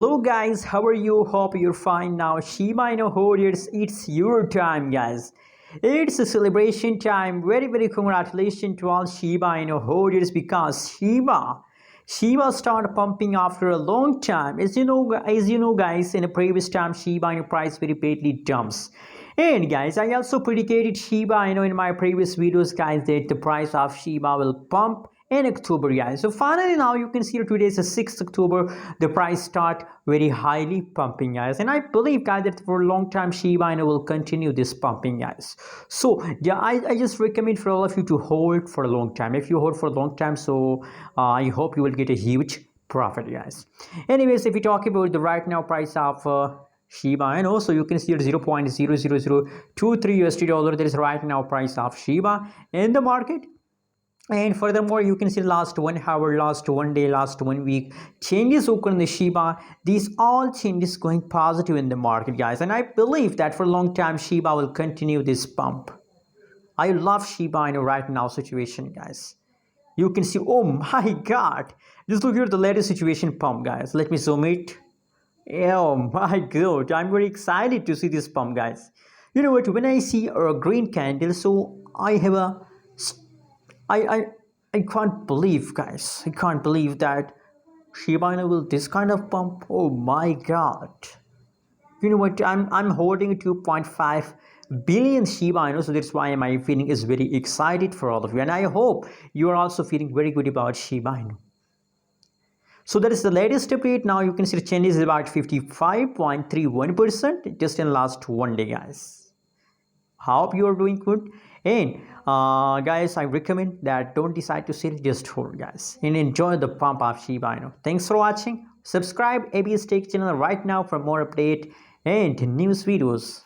Hello guys, how are you? Hope you're fine now. Shiba inu warriors, it's your time, guys. It's a celebration time. Very congratulations to all Shiba inu warriors because Shiba started pumping after a long time. As you know, guys, in the previous time, Shiba inu price very badly dumps. And guys, I also predicated Shiba inu in my previous videos, guys, that the price of Shiba will pump in October, guys. So finally now you can see today is the 6th October. The price start very highly pumping, guys, and I believe, guys, that for a long time Shiba inu will continue this pumping, guys. So yeah, I just recommend for all of you to hold for a long time. If you hold for a long time, so I hope you will get a huge profit, guys. Anyways, if we talk about the right now price of Shiba, and also you can see it 0.00023 USD dollar. That is right now price of Shiba in the market. And furthermore, you can see last 1 hour, last 1 day, last 1 week changes occur in the Shiba. These all changes going positive in the market, guys, and I believe that for a long time Shiba will continue this pump. I love Shiba inu right now situation, guys. You can see, oh my god, just look at the latest situation pump, guys. Let me zoom it. Oh my god, I'm very excited to see this pump, guys. You know what, when I see a green candle, so I have a I I I can't believe, guys. I can't believe that Shiba Inu will this kind of pump. Oh my god. You know what? I'm holding 2.5 billion Shiba Inu, so that's why my feeling is very excited for all of you. And I hope you are also feeling very good about Shiba Inu. So that is the latest update. Now you can see the change is about 55.31% just in last 1 day, guys. Hope you are doing good. And guys, I recommend that don't decide to sell, just hold, guys, and enjoy the pump of Shiba Inu. Thanks for watching. Subscribe ABS Tech channel right now for more update and news videos.